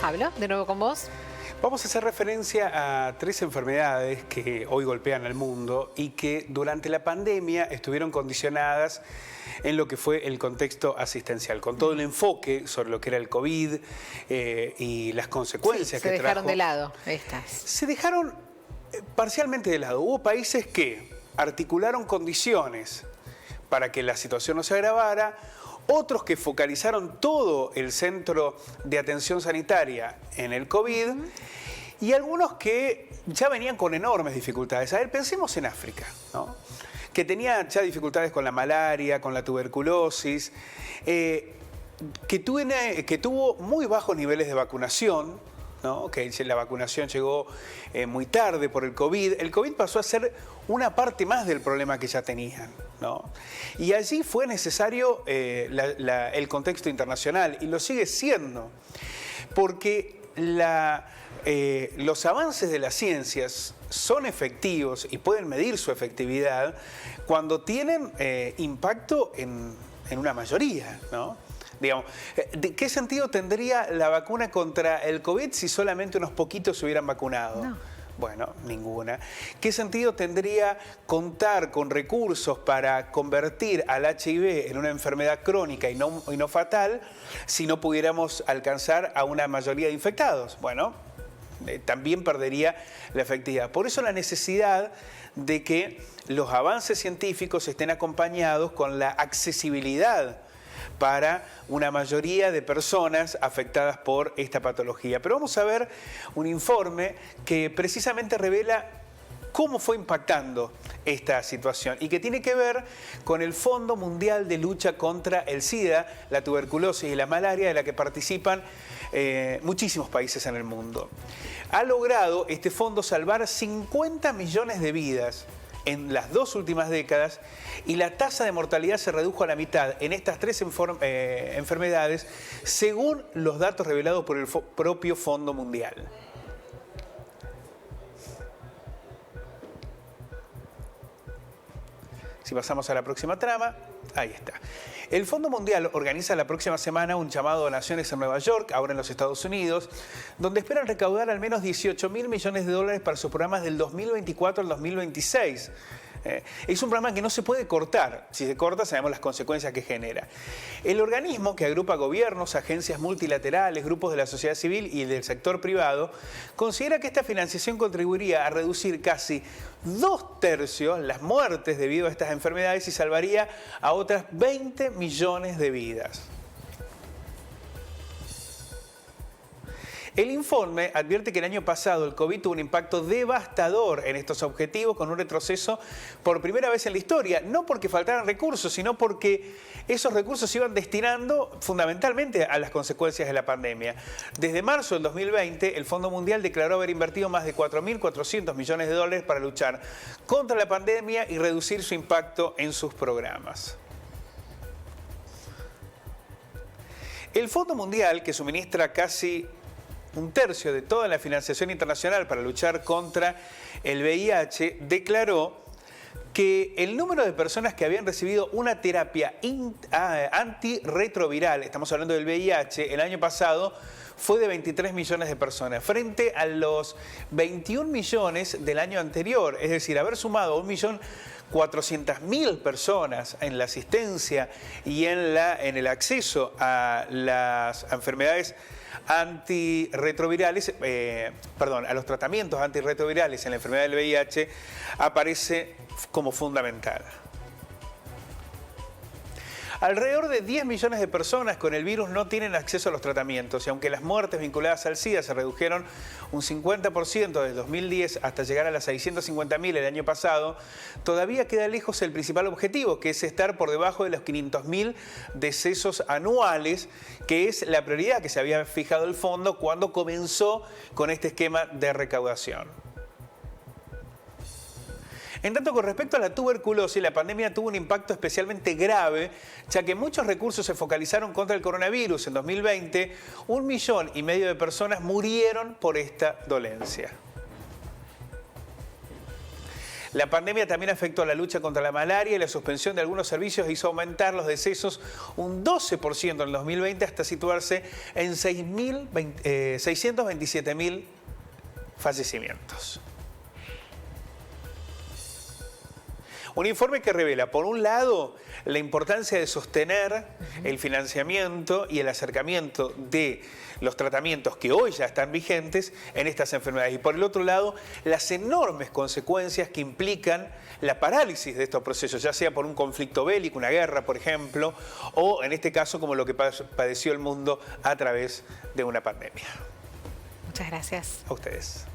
Pablo, de nuevo con vos. Vamos a hacer referencia a 3 enfermedades que hoy golpean al mundo y que durante la pandemia estuvieron condicionadas en lo que fue el contexto asistencial, con todo el enfoque sobre lo que era el COVID y las consecuencias que trajo. Se dejaron de lado estas. Se dejaron parcialmente de lado. Hubo países que articularon condiciones para que la situación no se agravara, otros que focalizaron todo el centro de atención sanitaria en el COVID y algunos que ya venían con enormes dificultades. A ver, pensemos en África, ¿no? Que tenía ya dificultades con la malaria, con la tuberculosis, que tuvo muy bajos niveles de vacunación, ¿no? Que la vacunación llegó muy tarde por el COVID. El COVID pasó a ser una parte más del problema que ya tenían, ¿no? Y allí fue necesario el contexto internacional, y lo sigue siendo, porque los avances de las ciencias son efectivos y pueden medir su efectividad cuando tienen impacto en una mayoría, ¿no? Digamos, ¿qué sentido tendría la vacuna contra el COVID si solamente unos poquitos se hubieran vacunado? No. Bueno, ninguna. ¿Qué sentido tendría contar con recursos para convertir al HIV en una enfermedad crónica y no fatal si no pudiéramos alcanzar a una mayoría de infectados? Bueno, también perdería la efectividad. Por eso la necesidad de que los avances científicos estén acompañados con la accesibilidad para una mayoría de personas afectadas por esta patología. Pero vamos a ver un informe que precisamente revela cómo fue impactando esta situación y que tiene que ver con el Fondo Mundial de Lucha contra el SIDA, la tuberculosis y la malaria, de la que participan muchísimos países en el mundo. Ha logrado este fondo salvar 50 millones de vidas en las 2 últimas décadas, y la tasa de mortalidad se redujo a la mitad en estas 3 enfermedades, según los datos revelados por el propio Fondo Mundial. Si pasamos a la próxima trama, ahí está. El Fondo Mundial organiza la próxima semana un llamado a donaciones en Nueva York, ahora en los Estados Unidos, donde esperan recaudar al menos 18.000 millones de dólares para sus programas del 2024 al 2026. Es un programa que no se puede cortar. Si se corta, sabemos las consecuencias que genera. El organismo, que agrupa gobiernos, agencias multilaterales, grupos de la sociedad civil y del sector privado, considera que esta financiación contribuiría a reducir casi 2/3 las muertes debido a estas enfermedades y salvaría a otras 20 millones de vidas. El informe advierte que el año pasado el COVID tuvo un impacto devastador en estos objetivos, con un retroceso por primera vez en la historia, no porque faltaran recursos, sino porque esos recursos se iban destinando fundamentalmente a las consecuencias de la pandemia. Desde marzo del 2020, el Fondo Mundial declaró haber invertido más de 4.400 millones de dólares para luchar contra la pandemia y reducir su impacto en sus programas. El Fondo Mundial, que suministra casi 1/3 de toda la financiación internacional para luchar contra el VIH, declaró que el número de personas que habían recibido una terapia antirretroviral, estamos hablando del VIH, el año pasado fue de 23 millones de personas, frente a los 21 millones del año anterior. Es decir, haber sumado 1.400.000 personas en la asistencia y en el acceso a las enfermedades antirretrovirales, a los tratamientos antirretrovirales en la enfermedad del VIH, aparece como fundamental. Alrededor de 10 millones de personas con el virus no tienen acceso a los tratamientos, y aunque las muertes vinculadas al SIDA se redujeron un 50% desde 2010 hasta llegar a las 650.000 el año pasado, todavía queda lejos el principal objetivo, que es estar por debajo de los 500.000 decesos anuales, que es la prioridad que se había fijado el fondo cuando comenzó con este esquema de recaudación. En tanto, con respecto a la tuberculosis, la pandemia tuvo un impacto especialmente grave, ya que muchos recursos se focalizaron contra el coronavirus. En 2020, 1,5 millones de personas murieron por esta dolencia. La pandemia también afectó a la lucha contra la malaria y la suspensión de algunos servicios hizo aumentar los decesos un 12% en el 2020 hasta situarse en 627.000 fallecimientos. Un informe que revela, por un lado, la importancia de sostener el financiamiento y el acercamiento de los tratamientos que hoy ya están vigentes en estas enfermedades. Y por el otro lado, las enormes consecuencias que implican la parálisis de estos procesos, ya sea por un conflicto bélico, una guerra, por ejemplo, o en este caso como lo que padeció el mundo a través de una pandemia. Muchas gracias. A ustedes.